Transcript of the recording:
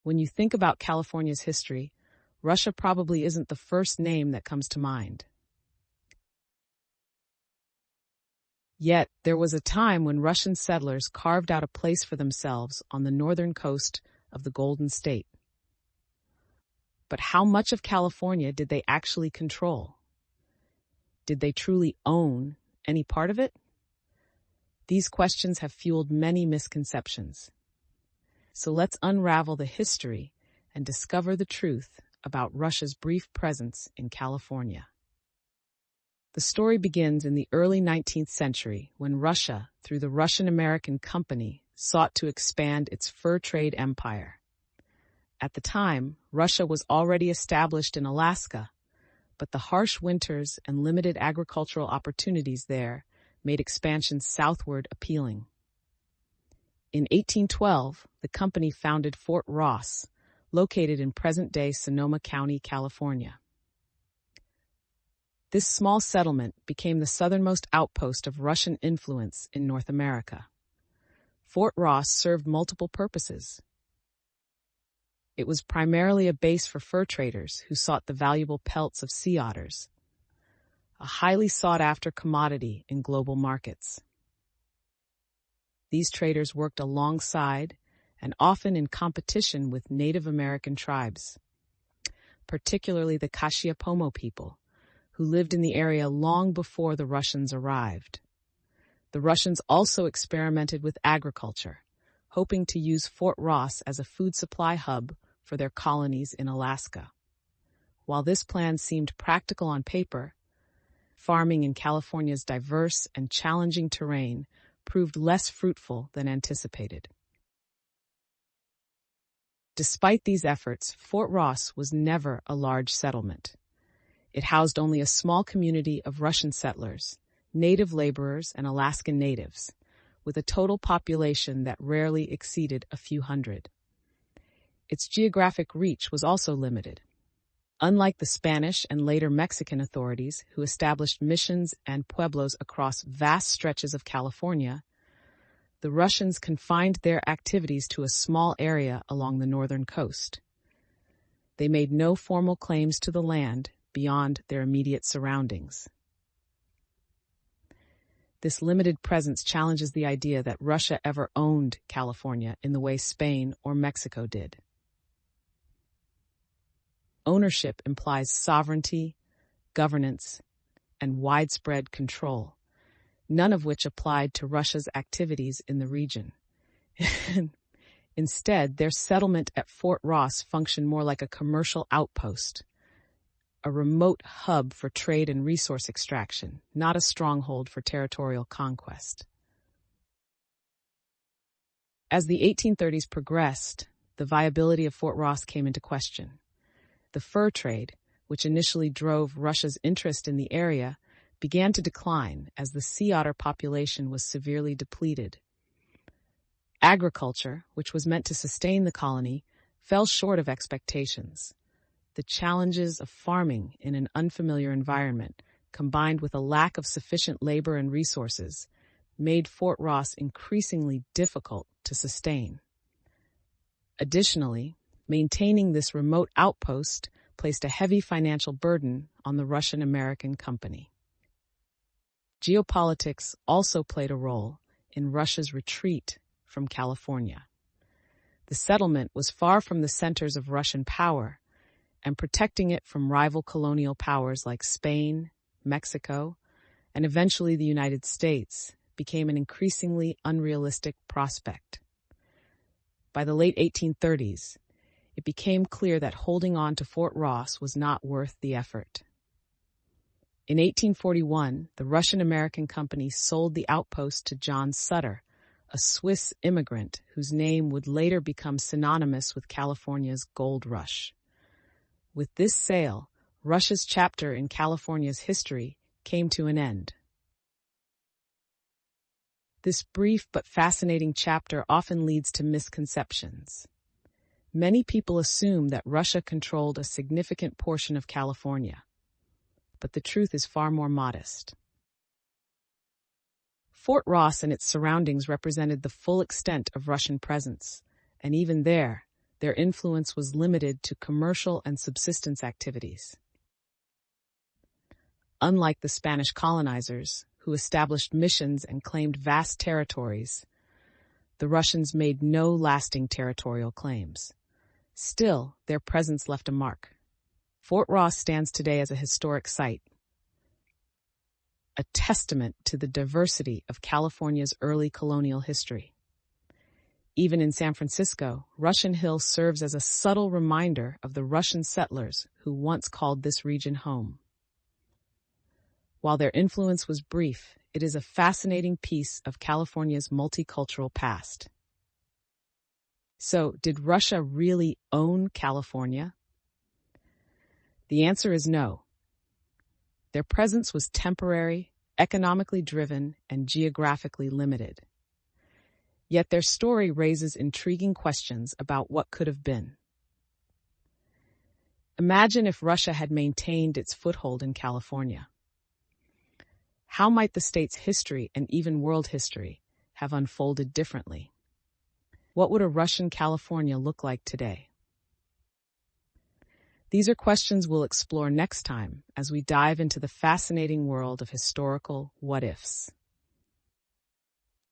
When you think about California's history, Russia probably isn't the first name that comes to mind. Yet, there was a time when Russian settlers carved out a place for themselves on the northern coast of the Golden State. But how much of California did they actually control? Did they truly own any part of it? These questions have fueled many misconceptions. So let's unravel the history and discover the truth about Russia's brief presence in California. The story begins in the early 19th century when Russia, through the Russian-American Company, sought to expand its fur trade empire. At the time, Russia was already established in Alaska, but the harsh winters and limited agricultural opportunities there made expansion southward appealing. In 1812, the company founded Fort Ross, located in present-day Sonoma County, California. This small settlement became the southernmost outpost of Russian influence in North America. Fort Ross served multiple purposes. It was primarily a base for fur traders who sought the valuable pelts of sea otters, a highly sought-after commodity in global markets. These traders worked alongside and often in competition with Native American tribes, particularly the Kashiapomo people, who lived in the area long before the Russians arrived. The Russians also experimented with agriculture, hoping to use Fort Ross as a food supply hub for their colonies in Alaska. While this plan seemed practical on paper, farming in California's diverse and challenging terrain proved less fruitful than anticipated. Despite these efforts, Fort Ross was never a large settlement. It housed only a small community of Russian settlers, native laborers, and Alaskan natives, with a total population that rarely exceeded a few hundred. Its geographic reach was also limited. Unlike the Spanish and later Mexican authorities, who established missions and pueblos across vast stretches of California, the Russians confined their activities to a small area along the northern coast. They made no formal claims to the land beyond their immediate surroundings. This limited presence challenges the idea that Russia ever owned California in the way Spain or Mexico did. Ownership implies sovereignty, governance, and widespread control, none of which applied to Russia's activities in the region. Instead, their settlement at Fort Ross functioned more like a commercial outpost, a remote hub for trade and resource extraction, not a stronghold for territorial conquest. As the 1830s progressed, the viability of Fort Ross came into question. The fur trade, which initially drove Russia's interest in the area, began to decline as the sea otter population was severely depleted. Agriculture, which was meant to sustain the colony, fell short of expectations. The challenges of farming in an unfamiliar environment, combined with a lack of sufficient labor and resources, made Fort Ross increasingly difficult to sustain. Additionally, maintaining this remote outpost placed a heavy financial burden on the Russian-American Company. Geopolitics also played a role in Russia's retreat from California. The settlement was far from the centers of Russian power, and protecting it from rival colonial powers like Spain, Mexico, and eventually the United States became an increasingly unrealistic prospect. By the late 1830s, it became clear that holding on to Fort Ross was not worth the effort. In 1841, the Russian-American Company sold the outpost to John Sutter, a Swiss immigrant whose name would later become synonymous with California's gold rush. With this sale, Russia's chapter in California's history came to an end. This brief but fascinating chapter often leads to misconceptions. Many people assume that Russia controlled a significant portion of California, but the truth is far more modest. Fort Ross and its surroundings represented the full extent of Russian presence, and even there, their influence was limited to commercial and subsistence activities. Unlike the Spanish colonizers, who established missions and claimed vast territories, the Russians made no lasting territorial claims. Still, their presence left a mark. Fort Ross stands today as a historic site, a testament to the diversity of California's early colonial history. Even in San Francisco, Russian Hill serves as a subtle reminder of the Russian settlers who once called this region home. While their influence was brief, it is a fascinating piece of California's multicultural past. So, did Russia really own California? The answer is no. Their presence was temporary, economically driven, and geographically limited. Yet their story raises intriguing questions about what could have been. Imagine if Russia had maintained its foothold in California. How might the state's history and even world history have unfolded differently? What would a Russian California look like today? These are questions we'll explore next time as we dive into the fascinating world of historical what-ifs.